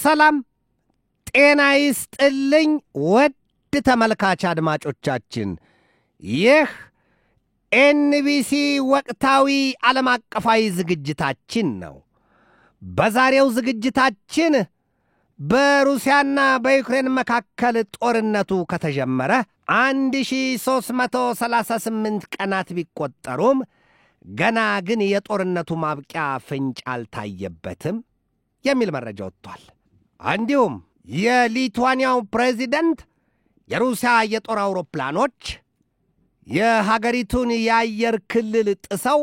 ሰላም ጤና ይስጥልኝ ውድ ተመልካች አድማጮቻችን ይህ ኤንቢሲ ወቅታዊ ዓለም አቀፋዊ ዝግጅታችን ነው። በዛሬው ዝግጅታችን በሩሲያና በዩክሬን መካከል ጦርነቱ ከተጀመረ 1338 ቀናት ቢቆጠሩም ገና ግን የጦርነቱ ማብቂያ ፍንጭ አልታየበትም የሚል መረጃ ወጥቷል። እንዲሁም የሊቱዋኒያው ፕሬዚደንት የሩሲያ የጦር አውሮፕላኖች የሀገሪቱን የአየር ክልል ጥሰው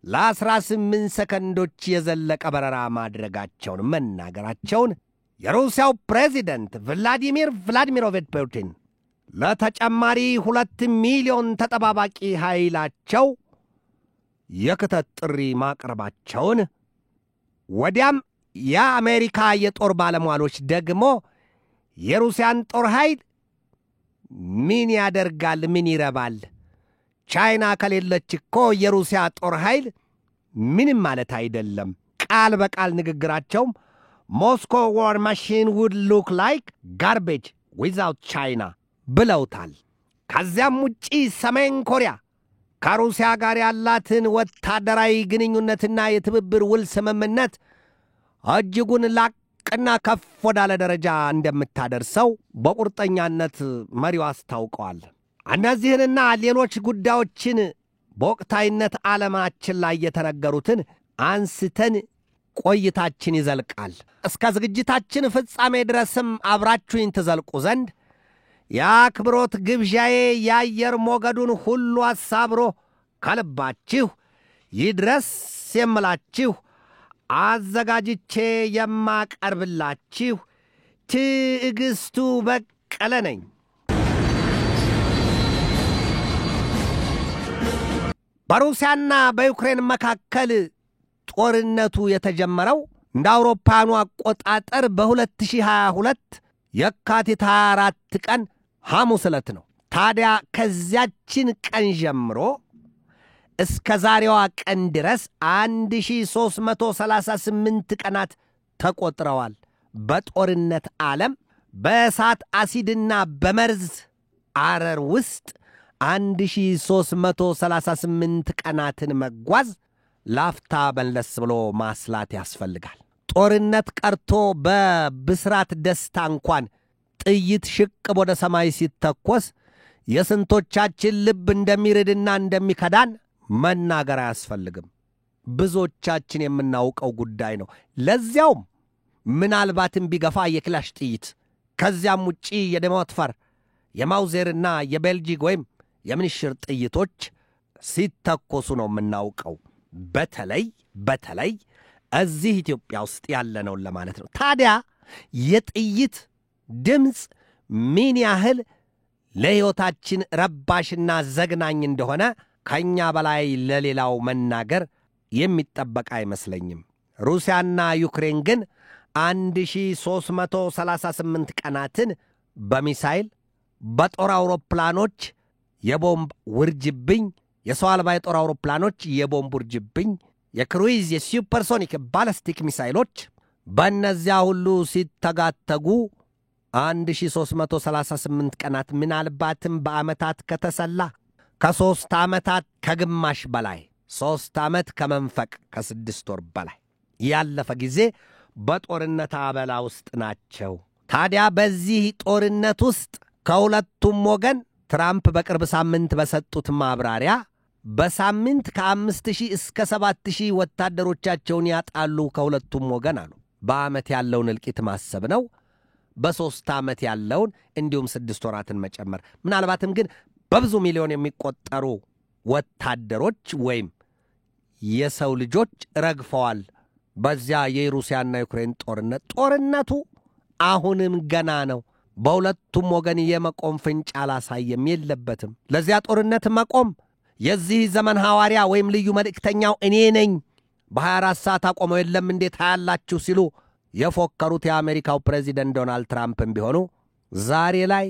ለ18 ሰከንዶች የዘለቀ በረራ ማድረጋቸውን መናገራቸውን የሩሲያው ፕሬዚደንት ቭላዲሚር ቭላዲሚሮቪች ፑቲን ለተጨማሪ 2 ሚሊዮን ተጠባባቂ ኃይላቸው የክተት ጥሪ ማቅረባቸውን ወዲያም የአሜሪካ የጦር ባለሟሎች ደግሞ የሩሲያን ጦር ኃይል ምን ያደርጋል ምን ይረባል ቻይና ከሌለች እኮ የሩሲያ ጦር ኃይል ምንም ማለት አይደለም ቃል በቃል ንግግራቸው Moscow war machine would look like garbage without China ብለውታል። ከዚያም ውጪ ሰሜን ኮሪያ ከሩሲያ ጋር ያላትን ወታደራዊ ግንኙነትና የትብብር ውል ስምምነት እጅጉን ላቅና ከፍ ወዳለ ደረጃ እንደምታደርሰው በቁርጠኛነት መሪው አስታውቀዋል። እነዚህንና ሌሎች ጉዳዮችን በወቅታዊነት ዓለማችን ላይ የተነገሩትን አንስተን ቆይታችን ይዘልቃል። እስከ ዝግጅታችን ፍጻሜ ድረስም አብራችሁኝ ትዘልቁ ዘንድ የአክብሮት ግብዣዬ የአየር ሞገዱን ሁሉ አሳብሮ ከልባችሁ ይድረስ የምላችሁ አዘጋጅቼ የማቀርብላችሁ ትዕግስቱ በቀለ ነኝ። በሩሲያና በዩክሬን መካከል ጦርነቱ የተጀመረው እንደ አውሮፓውያኑ አቆጣጠር በ2022 የካቲት 24 ቀን ሐሙስ ዕለት ነው። ታዲያ ከዚያችን ቀን ጀምሮ እስከ ዛሬዋ ቀን ድረስ 1338 ቀናት ተቆጥረዋል። በጦርነት ዓለም በእሳት አሲድና በመርዝ አረር ውስጥ 1338 ቀናትን መጓዝ ላፍታ መለስ ብሎ ማስላት ያስፈልጋል። ጦርነት ቀርቶ በብስራት ደስታ እንኳን ጥይት ሽቅብ ወደ ሰማይ ሲተኮስ የስንቶቻችን ልብ እንደሚርድና እንደሚከዳን መናገር አያስፈልግም። ብዙዎቻችን የምናውቀው ጉዳይ ነው። ለዚያውም ምናልባትም ቢገፋ የክላሽ ጥይት ከዚያም ውጪ የደሞትፈር የማውዜርና የቤልጂክ ወይም የምንሽር ጥይቶች ሲተኮሱ ነው የምናውቀው። በተለይ እዚህ ኢትዮጵያ ውስጥ ያለነው ለማለት ነው። ታዲያ የጥይት ድምጽ ምን ያህል ለሕይወታችን ረባሽና ዘግናኝ እንደሆነ ከኛ በላይ ለሌላው መናገር የሚጠበቅ አይመስለኝም። ሩሲያና ዩክሬን ግን 1338 ቀናትን በሚሳይል በጦር አውሮፕላኖች የቦምብ ውርጅብኝ የሰው አልባ የጦር አውሮፕላኖች የቦምብ ውርጅብኝ የክሩይዝ የሱፐርሶኒክ ባላስቲክ ሚሳይሎች በእነዚያ ሁሉ ሲተጋተጉ 1338 ቀናት ምናልባትም በዓመታት ከተሰላ ከ3 ዓመታት ከግማሽ በላይ 3 ዓመት ከመንፈቅ ከ6 ወር በላይ ያለፈ ጊዜ በጦርነት አበላ ውስጥ ናቸው። ታዲያ በዚህ ጦርነት ውስጥ ከሁለቱም ወገን ትራምፕ በቅርብ ሳምንት በሰጡት ማብራሪያ በሳምንት ከ5000 እስከ 7000 ወታደሮቻቸውን ያጣሉ ከሁለቱም ወገን አሉ። በዓመት ያለውን እልቂት ማሰብ ነው። በ3 ዓመት ያለውን እንዲሁም 6 ወራትን መጨመር ምናልባትም ግን በብዙ ሚሊዮን የሚቆጠሩ ወታደሮች ወይም የሰው ልጆች ረግፈዋል በዚያ የሩሲያና ዩክሬን ጦርነቱ አሁንም ገና ነው። በሁለቱም ወገን የመቆም ፍንጭ አላሳየም የለበትም። ለዚያ ጦርነት መቆም የዚህ ዘመን ሐዋርያ ወይም ልዩ መልእክተኛው እኔ ነኝ በ24 ሰዓት አቆመው የለም እንዴት ያላችሁ ሲሉ የፎከሩት የአሜሪካው ፕሬዚደንት ዶናልድ ትራምፕም ቢሆኑ ዛሬ ላይ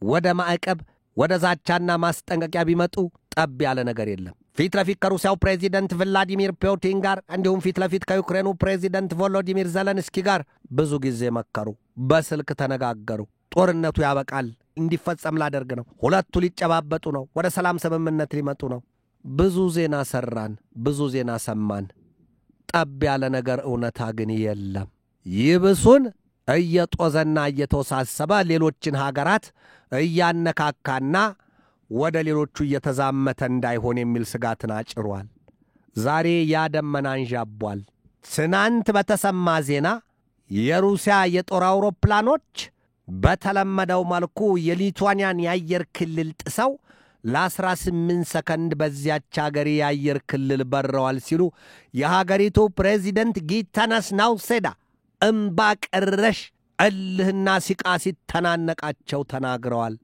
ወደ ማዕቀብ ወደ ዛቻና ማስጠንቀቂያ ቢመጡ ጠብ ያለ ነገር የለም። ፊት ለፊት ከሩሲያው ፕሬዚደንት ቭላዲሚር ፑቲን ጋር እንዲሁም ፊት ለፊት ከዩክሬኑ ፕሬዚደንት ቮሎዲሚር ዘለንስኪ ጋር ብዙ ጊዜ መከሩ፣ በስልክ ተነጋገሩ። ጦርነቱ ያበቃል፣ እንዲፈጸም ላደርግ ነው፣ ሁለቱ ሊጨባበጡ ነው፣ ወደ ሰላም ስምምነት ሊመጡ ነው። ብዙ ዜና ሰራን፣ ብዙ ዜና ሰማን። ጠብ ያለ ነገር እውነታ ግን የለም። ይብሱን እየጦዘና እየተወሳሰበ ሌሎችን ሀገራት እያነካካና ወደ ሌሎቹ እየተዛመተ እንዳይሆን የሚል ስጋትን አጭሯል። ዛሬ ያደመና አንዣቧል። ትናንት በተሰማ ዜና የሩሲያ የጦር አውሮፕላኖች በተለመደው መልኩ የሊቱዋኒያን የአየር ክልል ጥሰው ለ18 ሰከንድ በዚያች ሀገር የአየር ክልል በረዋል ሲሉ የሀገሪቱ ፕሬዚደንት ጊታናስ ናውሴዳ እምባ ቀረሽ እልህና ሲቃ ሲተናነቃቸው ተናግረዋል።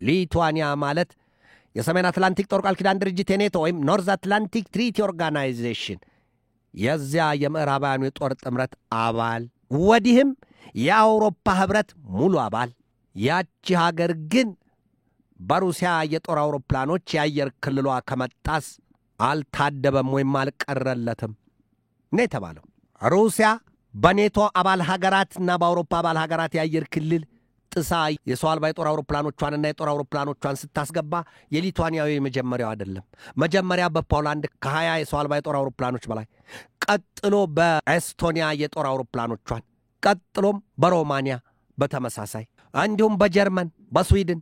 ሊቱዋኒያ ማለት የሰሜን አትላንቲክ ጦር ቃል ኪዳን ድርጅት የኔቶ ወይም ኖርዝ አትላንቲክ ትሪቲ ኦርጋናይዜሽን የዚያ የምዕራባውያኑ የጦር ጥምረት አባል፣ ወዲህም የአውሮፓ ህብረት ሙሉ አባል። ያቺ ሀገር ግን በሩሲያ የጦር አውሮፕላኖች የአየር ክልሏ ከመጣስ አልታደበም ወይም አልቀረለትም ነው የተባለው። ሩሲያ በኔቶ አባል ሀገራትና በአውሮፓ አባል ሀገራት የአየር ክልል ጥሳ የሰው አልባ የጦር አውሮፕላኖቿንና የጦር አውሮፕላኖቿን ስታስገባ የሊቱዋኒያዊ የመጀመሪያው አይደለም። መጀመሪያ በፖላንድ ከ20 የሰው አልባ የጦር አውሮፕላኖች በላይ፣ ቀጥሎ በኤስቶኒያ የጦር አውሮፕላኖቿን፣ ቀጥሎም በሮማንያ በተመሳሳይ እንዲሁም በጀርመን፣ በስዊድን፣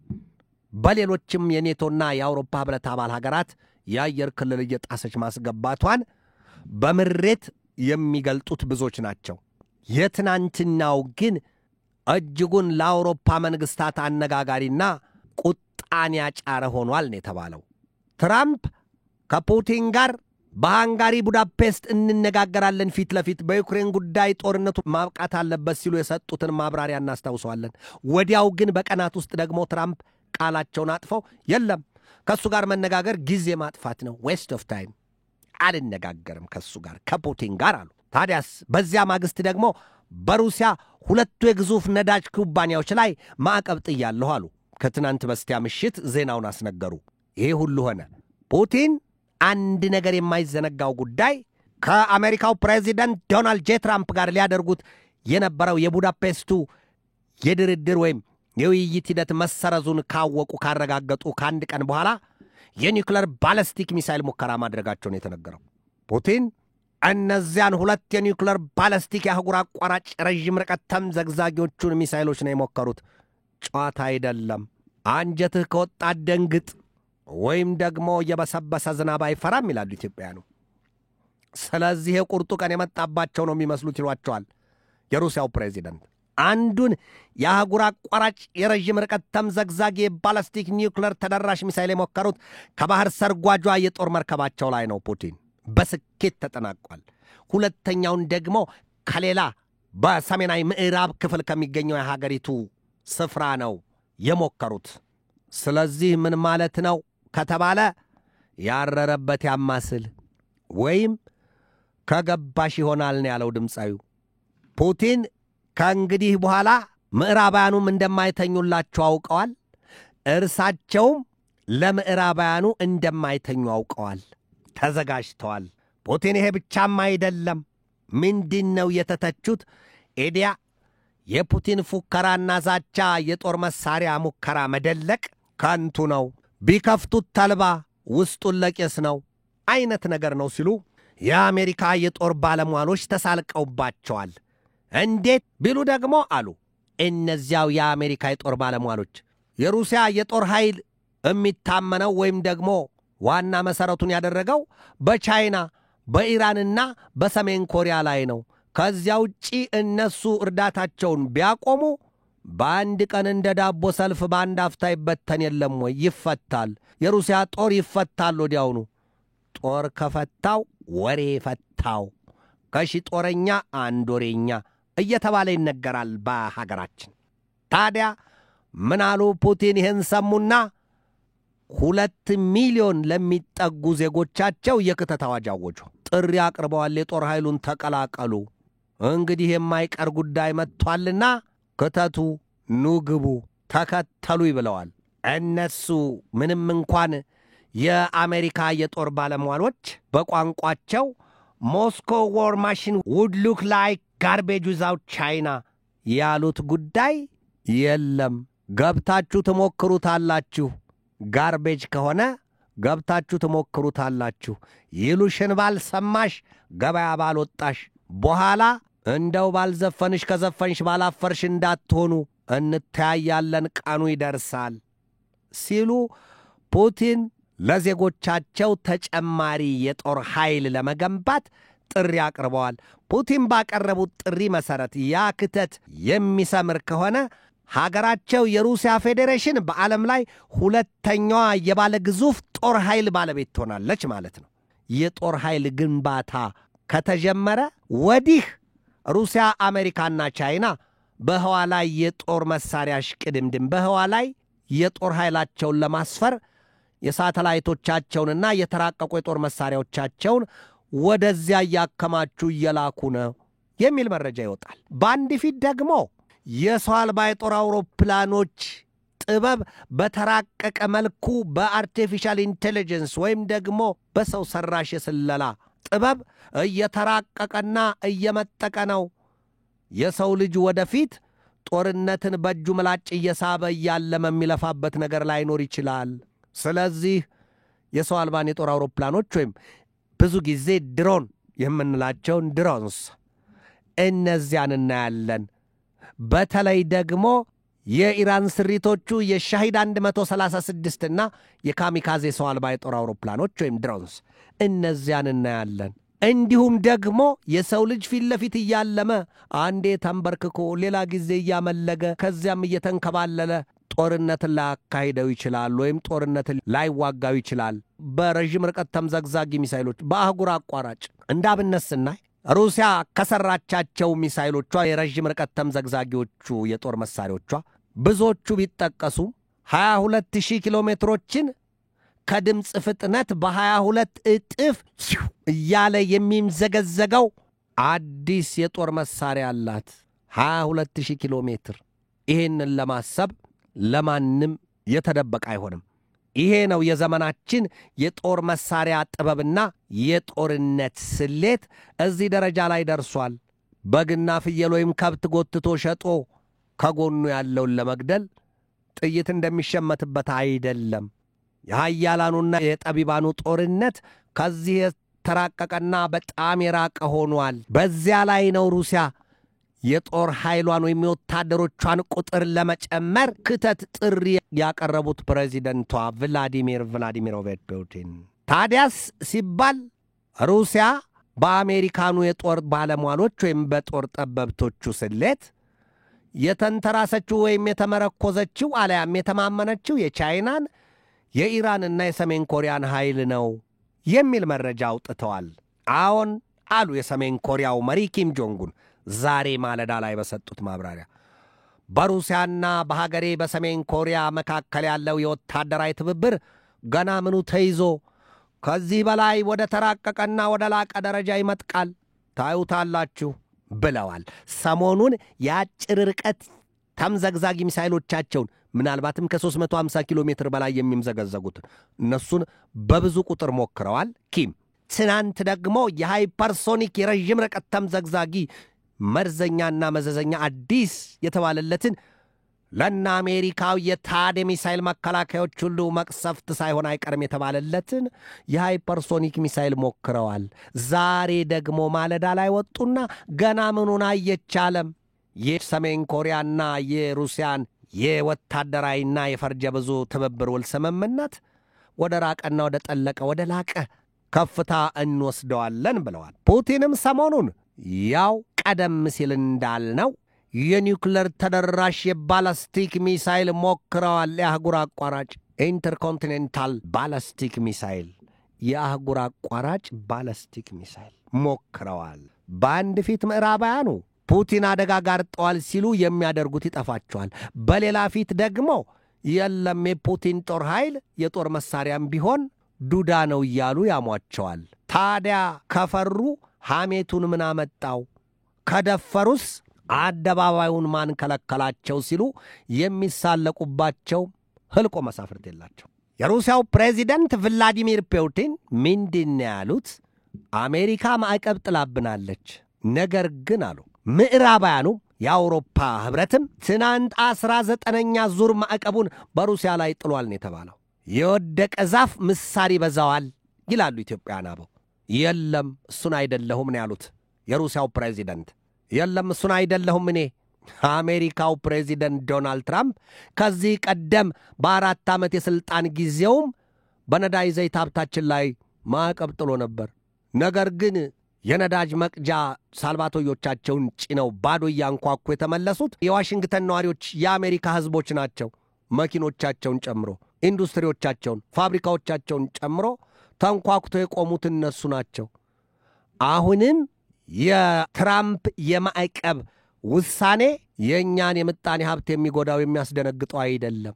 በሌሎችም የኔቶና የአውሮፓ ህብረት አባል ሀገራት የአየር ክልል እየጣሰች ማስገባቷን በምሬት የሚገልጡት ብዙዎች ናቸው። የትናንትናው ግን እጅጉን ለአውሮፓ መንግስታት አነጋጋሪና ቁጣን ያጫረ ሆኗል ነው የተባለው። ትራምፕ ከፑቲን ጋር በሃንጋሪ ቡዳፔስት እንነጋገራለን ፊት ለፊት በዩክሬን ጉዳይ ጦርነቱ ማብቃት አለበት ሲሉ የሰጡትን ማብራሪያ እናስታውሰዋለን። ወዲያው ግን በቀናት ውስጥ ደግሞ ትራምፕ ቃላቸውን አጥፈው የለም ከሱ ጋር መነጋገር ጊዜ ማጥፋት ነው፣ ዌስት ኦፍ ታይም፣ አልነጋገርም ከሱ ጋር ከፑቲን ጋር አሉ። ታዲያስ በዚያ ማግስት ደግሞ በሩሲያ ሁለቱ የግዙፍ ነዳጅ ኩባንያዎች ላይ ማዕቀብ ጥያለሁ አሉ። ከትናንት በስቲያ ምሽት ዜናውን አስነገሩ። ይሄ ሁሉ ሆነ። ፑቲን አንድ ነገር የማይዘነጋው ጉዳይ ከአሜሪካው ፕሬዚደንት ዶናልድ ጄ ትራምፕ ጋር ሊያደርጉት የነበረው የቡዳፔስቱ የድርድር ወይም የውይይት ሂደት መሰረዙን ካረጋገጡ ከአንድ ቀን በኋላ የኒውክሌር ባለስቲክ ሚሳይል ሙከራ ማድረጋቸውን የተነገረው። ፑቲን እነዚያን ሁለት የኒውክሌር ባለስቲክ የአህጉር አቋራጭ ረዥም ርቀት ተምዘግዛጊዎቹን ሚሳይሎች ነው የሞከሩት። ጨዋታ አይደለም። አንጀትህ ከወጣ ደንግጥ ወይም ደግሞ የበሰበሰ ዝናብ አይፈራም ይላሉ ኢትዮጵያውያኑ። ስለዚህ የቁርጡ ቀን የመጣባቸው ነው የሚመስሉት ይሏቸዋል የሩሲያው ፕሬዚደንት። አንዱን የአህጉር አቋራጭ የረዥም ርቀት ተምዘግዛጊ ባለስቲክ ኒውክሌር ተደራሽ ሚሳይል የሞከሩት ከባህር ሰርጓጇ የጦር መርከባቸው ላይ ነው። ፑቲን በስኬት ተጠናቋል። ሁለተኛውን ደግሞ ከሌላ በሰሜናዊ ምዕራብ ክፍል ከሚገኘው የሀገሪቱ ስፍራ ነው የሞከሩት። ስለዚህ ምን ማለት ነው ከተባለ ያረረበት ያማስል ወይም ከገባሽ ይሆናል ነው ያለው ድምፃዩ። ፑቲን ከእንግዲህ በኋላ ምዕራባውያኑም እንደማይተኙላቸው አውቀዋል፣ እርሳቸውም ለምዕራባውያኑ እንደማይተኙ አውቀዋል፣ ተዘጋጅተዋል። ፑቲን ይሄ ብቻም አይደለም። ምንድነው የተተቹት? ኤዲያ የፑቲን ፉከራና ዛቻ የጦር መሳሪያ ሙከራ መደለቅ ከንቱ ነው፣ ቢከፍቱት ተልባ ውስጡን ለቄስ ነው አይነት ነገር ነው ሲሉ የአሜሪካ የጦር ባለሟሎች ተሳልቀውባቸዋል። እንዴት ቢሉ ደግሞ አሉ እነዚያው የአሜሪካ የጦር ባለሟሎች የሩሲያ የጦር ኃይል የሚታመነው ወይም ደግሞ ዋና መሰረቱን ያደረገው በቻይና በኢራንና በሰሜን ኮሪያ ላይ ነው። ከዚያ ውጪ እነሱ እርዳታቸውን ቢያቆሙ በአንድ ቀን እንደ ዳቦ ሰልፍ በአንድ አፍታ ይበተን የለም ወይ? ይፈታል። የሩሲያ ጦር ይፈታል ወዲያውኑ። ጦር ከፈታው ወሬ ፈታው፣ ከሺ ጦረኛ አንድ ወሬኛ እየተባለ ይነገራል በሀገራችን። ታዲያ ምን አሉ ፑቲን? ይህን ሰሙና 2 ሚሊዮን ለሚጠጉ ዜጎቻቸው የክተት አዋጅ አወጁ። ጥሪ አቅርበዋል። የጦር ኃይሉን ተቀላቀሉ፣ እንግዲህ የማይቀር ጉዳይ መጥቷልና ክተቱ፣ ኑ ግቡ፣ ተከተሉ ይብለዋል። እነሱ ምንም እንኳን የአሜሪካ የጦር ባለሟሎች በቋንቋቸው ሞስኮ war machine would look like garbage without China ያሉት ጉዳይ የለም። ገብታችሁ ትሞክሩታላችሁ፣ ጋርቤጅ ከሆነ ገብታችሁ ትሞክሩታላችሁ። ይሉሽን ባልሰማሽ ገበያ ባልወጣሽ፣ በኋላ እንደው ባልዘፈንሽ ከዘፈንሽ ባላፈርሽ እንዳትሆኑ እንታያለን፣ ቀኑ ይደርሳል ሲሉ ፑቲን ለዜጎቻቸው ተጨማሪ የጦር ኃይል ለመገንባት ጥሪ አቅርበዋል። ፑቲን ባቀረቡት ጥሪ መሰረት ያ ክተት የሚሰምር ከሆነ ሀገራቸው የሩሲያ ፌዴሬሽን በዓለም ላይ ሁለተኛዋ የባለ ግዙፍ ጦር ኃይል ባለቤት ትሆናለች ማለት ነው። የጦር ኃይል ግንባታ ከተጀመረ ወዲህ ሩሲያ፣ አሜሪካና ቻይና በህዋ ላይ የጦር መሳሪያ ሽቅድምድም በህዋ ላይ የጦር ኃይላቸውን ለማስፈር የሳተላይቶቻቸውንና የተራቀቁ የጦር መሳሪያዎቻቸውን ወደዚያ ያከማቹ እየላኩ ነው የሚል መረጃ ይወጣል። በአንድ ፊት ደግሞ የሰው አልባ የጦር አውሮፕላኖች ጥበብ በተራቀቀ መልኩ በአርቲፊሻል ኢንቴሊጀንስ ወይም ደግሞ በሰው ሰራሽ የስለላ ጥበብ እየተራቀቀና እየመጠቀ ነው። የሰው ልጅ ወደፊት ጦርነትን በእጁ ምላጭ እየሳበ እያለመ የሚለፋበት ነገር ላይኖር ይችላል። ስለዚህ የሰው አልባን የጦር አውሮፕላኖች ወይም ብዙ ጊዜ ድሮን የምንላቸውን ድሮንስ እነዚያን እናያለን። በተለይ ደግሞ የኢራን ስሪቶቹ የሻሂድ 136 እና የካሚካዜ ሰው አልባ የጦር አውሮፕላኖች ወይም ድሮንስ እነዚያን እናያለን። እንዲሁም ደግሞ የሰው ልጅ ፊት ለፊት እያለመ አንዴ ተንበርክኮ ሌላ ጊዜ እያመለገ ከዚያም እየተንከባለለ ጦርነትን ላካሂደው ይችላል ወይም ጦርነትን ላይዋጋው ይችላል። በረዥም ርቀት ተምዘግዛጊ ሚሳይሎች በአህጉር አቋራጭ እንዳብነት ስናይ ሩሲያ ከሰራቻቸው ሚሳይሎቿ የረዥም ርቀት ተምዘግዛጊዎቹ የጦር መሳሪያዎቿ ብዙዎቹ ቢጠቀሱ 22000 ኪሎ ሜትሮችን ከድምጽ ፍጥነት በ22 እጥፍ እያለ የሚምዘገዘገው አዲስ የጦር መሳሪያ አላት። 22000 ኪሎ ሜትር። ይሄንን ለማሰብ ለማንም የተደበቀ አይሆንም። ይሄ ነው የዘመናችን የጦር መሳሪያ ጥበብና የጦርነት ስሌት እዚህ ደረጃ ላይ ደርሷል። በግና ፍየል ወይም ከብት ጎትቶ ሸጦ ከጎኑ ያለውን ለመግደል ጥይት እንደሚሸመትበት አይደለም። የኃያላኑና የጠቢባኑ ጦርነት ከዚህ የተራቀቀና በጣም የራቀ ሆኗል። በዚያ ላይ ነው ሩሲያ የጦር ኃይሏን ወይም የወታደሮቿን ቁጥር ለመጨመር ክተት ጥሪ ያቀረቡት ፕሬዚደንቷ ቭላዲሚር ፑቲን። ታዲያስ ሲባል ሩሲያ በአሜሪካኑ የጦር ባለሟሎች ወይም በጦር ጠበብቶቹ ስሌት የተንተራሰችው ወይም የተመረኮዘችው አለያም የተማመነችው የቻይናን የኢራንና የሰሜን ኮሪያን ኃይል ነው የሚል መረጃ አውጥተዋል። አዎን አሉ የሰሜን ኮሪያው መሪ ኪም ጆንጉን ዛሬ ማለዳ ላይ በሰጡት ማብራሪያ። በሩሲያና በሀገሬ በሰሜን ኮሪያ መካከል ያለው የወታደራዊ ትብብር ገና ምኑ ተይዞ ከዚህ በላይ ወደ ተራቀቀና ወደ ላቀ ደረጃ ይመጥቃል፣ ታዩታላችሁ ብለዋል። ሰሞኑን የአጭር ርቀት ተምዘግዛጊ ሚሳይሎቻቸውን ምናልባትም ከ350 ኪሎ ሜትር በላይ የሚምዘገዘጉት እነሱን በብዙ ቁጥር ሞክረዋል ኪም። ትናንት ደግሞ የሃይፐርሶኒክ የረዥም ርቀት ተምዘግዛጊ መርዘኛና መዘዘኛ አዲስ የተባለለትን ለና አሜሪካው የታድ ሚሳይል መከላከያዎች ሁሉ መቅሰፍት ሳይሆን አይቀርም የተባለለትን የሃይፐርሶኒክ ሚሳይል ሞክረዋል። ዛሬ ደግሞ ማለዳ ላይ ወጡና ገና ምኑን አየቻለም የሰሜን ኮሪያና የሩሲያን የወታደራዊና የፈርጀ ብዙ ትብብር ውል ስምምነት ወደ ራቀና ወደ ጠለቀ ወደ ላቀ ከፍታ እንወስደዋለን ብለዋል። ፑቲንም ሰሞኑን ያው ቀደም ሲል እንዳልነው የኒውክሌር ተደራሽ የባላስቲክ ሚሳይል ሞክረዋል። የአህጉር አቋራጭ ኢንተርኮንቲኔንታል ባላስቲክ ሚሳይል የአህጉር አቋራጭ ባላስቲክ ሚሳይል ሞክረዋል። በአንድ ፊት ምዕራባውያኑ ፑቲን አደጋ ጋርጠዋል ሲሉ የሚያደርጉት ይጠፋቸዋል። በሌላ ፊት ደግሞ የለም የፑቲን ጦር ኃይል የጦር መሳሪያም ቢሆን ዱዳ ነው እያሉ ያሟቸዋል። ታዲያ ከፈሩ ሐሜቱን ምን አመጣው? ከደፈሩስ አደባባዩን ማን ከለከላቸው ሲሉ የሚሳለቁባቸው ህልቆ መሳፍርት የላቸው። የሩሲያው ፕሬዚደንት ቭላዲሚር ፑቲን ምንድን ያሉት? አሜሪካ ማዕቀብ ጥላብናለች፣ ነገር ግን አሉ ምዕራባውያኑ የአውሮፓ ህብረትም ትናንት 19ኛ ዙር ማዕቀቡን በሩሲያ ላይ ጥሏል ነው የተባለው። የወደቀ ዛፍ ምሳር ይበዛዋል ይላሉ ኢትዮጵያውያን አበው። የለም እሱን አይደለሁም ነው ያሉት የሩሲያው ፕሬዚደንት። የለም እሱን አይደለሁም እኔ። አሜሪካው ፕሬዚደንት ዶናልድ ትራምፕ ከዚህ ቀደም በ4 ዓመት የሥልጣን ጊዜውም በነዳጅ ዘይት ሀብታችን ላይ ማዕቀብ ጥሎ ነበር። ነገር ግን የነዳጅ መቅጃ ሳልባቶዮቻቸውን ጭነው ባዶ እያንኳኩ የተመለሱት የዋሽንግተን ነዋሪዎች የአሜሪካ ህዝቦች ናቸው። መኪኖቻቸውን ጨምሮ ኢንዱስትሪዎቻቸውን፣ ፋብሪካዎቻቸውን ጨምሮ ተንኳኩቶ የቆሙት እነሱ ናቸው። አሁንም የትራምፕ የማዕቀብ ውሳኔ የእኛን የምጣኔ ሀብት የሚጎዳው የሚያስደነግጠው አይደለም።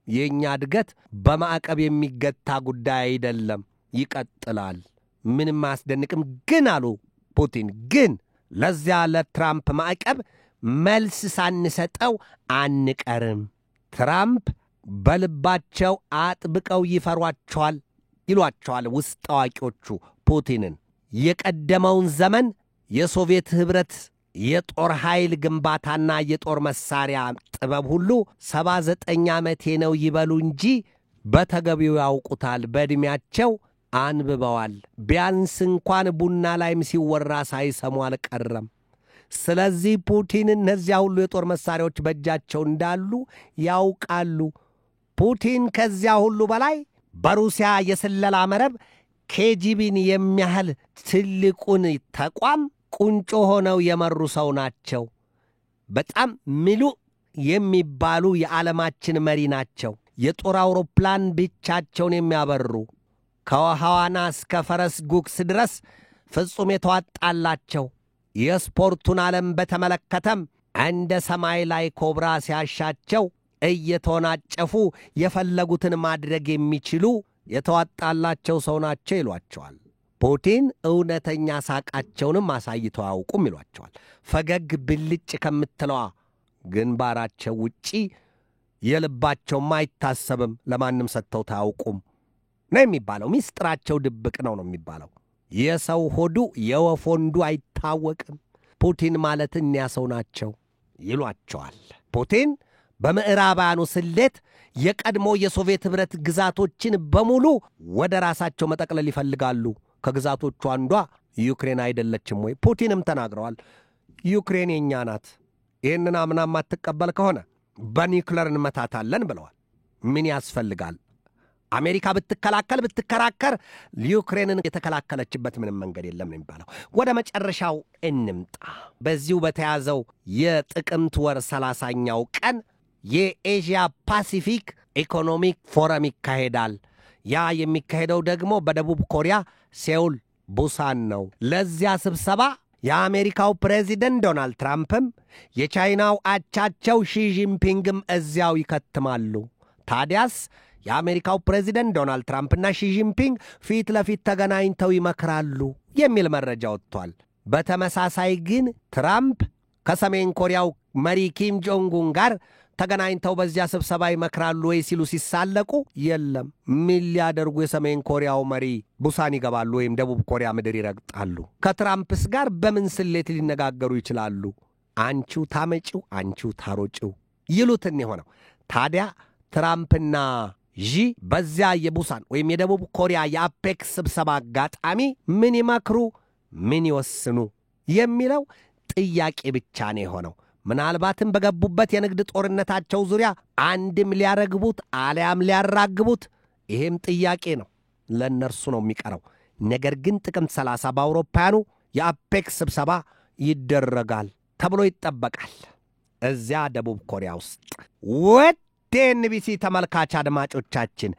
የእኛ እድገት በማዕቀብ የሚገታ ጉዳይ አይደለም፣ ይቀጥላል። ምንም አያስደንቅም። ግን አሉ ፑቲን፣ ግን ለዚያ ለትራምፕ ማዕቀብ መልስ ሳንሰጠው አንቀርም። ትራምፕ በልባቸው አጥብቀው ይፈሯቸዋል ይሏቸዋል ውስጥ አዋቂዎቹ ፑቲንን። የቀደመውን ዘመን የሶቪየት ኅብረት የጦር ኃይል ግንባታና የጦር መሳሪያ ጥበብ ሁሉ 79 ዓመቴ ነው ይበሉ እንጂ በተገቢው ያውቁታል። በዕድሜያቸው አንብበዋል። ቢያንስ እንኳን ቡና ላይም ሲወራ ሳይሰሙ አልቀረም። ስለዚህ ፑቲን እነዚያ ሁሉ የጦር መሳሪያዎች በእጃቸው እንዳሉ ያውቃሉ። ፑቲን ከዚያ ሁሉ በላይ በሩሲያ የስለላ መረብ ኬጂቢን የሚያህል ትልቁን ተቋም ቁንጮ ሆነው የመሩ ሰው ናቸው። በጣም ምሉእ የሚባሉ የዓለማችን መሪ ናቸው። የጦር አውሮፕላን ብቻቸውን የሚያበሩ ከውሃዋና እስከ ፈረስ ጉግስ ድረስ ፍጹም የተዋጣላቸው፣ የስፖርቱን ዓለም በተመለከተም እንደ ሰማይ ላይ ኮብራ ሲያሻቸው እየተወናጨፉ የፈለጉትን ማድረግ የሚችሉ የተዋጣላቸው ሰው ናቸው ይሏቸዋል። ፑቲን እውነተኛ ሳቃቸውንም አሳይተው አያውቁም ይሏቸዋል። ፈገግ ብልጭ ከምትለዋ ግንባራቸው ውጪ የልባቸውም አይታሰብም፣ ለማንም ሰጥተው ታያውቁም ነው የሚባለው። ሚስጥራቸው ድብቅ ነው የሚባለው። የሰው ሆዱ የወፍ ወንዱ አይታወቅም። ፑቲን ማለት እኒያ ሰው ናቸው ይሏቸዋል። ፑቲን በምዕራባውያኑ ስሌት የቀድሞ የሶቪየት ኅብረት ግዛቶችን በሙሉ ወደ ራሳቸው መጠቅለል ይፈልጋሉ። ከግዛቶቹ አንዷ ዩክሬን አይደለችም ወይ? ፑቲንም ተናግረዋል። ዩክሬን የኛ ናት፣ ይህንን አምና ማትቀበል ከሆነ በኒውክለር እንመታታለን ብለዋል። ምን ያስፈልጋል? አሜሪካ ብትከራከር ዩክሬንን የተከላከለችበት ምንም መንገድ የለም ነው የሚባለው። ወደ መጨረሻው እንምጣ። በዚሁ በተያዘው የጥቅምት ወር 30ኛው ቀን የኤዥያ ፓሲፊክ ኢኮኖሚክ ፎረም ይካሄዳል። ያ የሚካሄደው ደግሞ በደቡብ ኮሪያ ሴውል ቡሳን ነው። ለዚያ ስብሰባ የአሜሪካው ፕሬዚደንት ዶናልድ ትራምፕም የቻይናው አቻቸው ሺ ጂንፒንግም እዚያው ይከትማሉ። ታዲያስ የአሜሪካው ፕሬዚደንት ዶናልድ ትራምፕና ሺ ጂንፒንግ ፊት ለፊት ተገናኝተው ይመክራሉ የሚል መረጃ ወጥቷል። በተመሳሳይ ግን ትራምፕ ከሰሜን ኮሪያው መሪ ኪም ጆንጉን ጋር ተገናኝተው በዚያ ስብሰባ ይመክራሉ ወይ ሲሉ ሲሳለቁ፣ የለም ምን ሊያደርጉ የሰሜን ኮሪያው መሪ ቡሳን ይገባሉ ወይም ደቡብ ኮሪያ ምድር ይረግጣሉ? ከትራምፕስ ጋር በምን ስሌት ሊነጋገሩ ይችላሉ? አንቺው ታመጪው አንቺው ታሮጪው ይሉትን የሆነው። ታዲያ ትራምፕና ዢ በዚያ የቡሳን ወይም የደቡብ ኮሪያ የአፔክ ስብሰባ አጋጣሚ ምን ይመክሩ ምን ይወስኑ የሚለው ጥያቄ ብቻ ነው የሆነው። ምናልባትም በገቡበት የንግድ ጦርነታቸው ዙሪያ አንድም ሊያረግቡት አሊያም ሊያራግቡት፣ ይሄም ጥያቄ ነው፣ ለእነርሱ ነው የሚቀረው። ነገር ግን ጥቅምት 30 በአውሮፓውያኑ የአፔክ ስብሰባ ይደረጋል ተብሎ ይጠበቃል እዚያ ደቡብ ኮሪያ ውስጥ። ወደ ኤንቢሲ ተመልካች አድማጮቻችን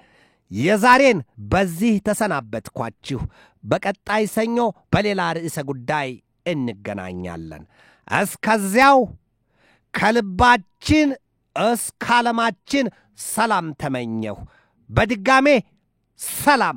የዛሬን በዚህ ተሰናበትኳችሁ። በቀጣይ ሰኞ በሌላ ርዕሰ ጉዳይ እንገናኛለን። እስከዚያው ከልባችን እስከ ዓለማችን ሰላም ተመኘሁ። በድጋሜ ሰላም።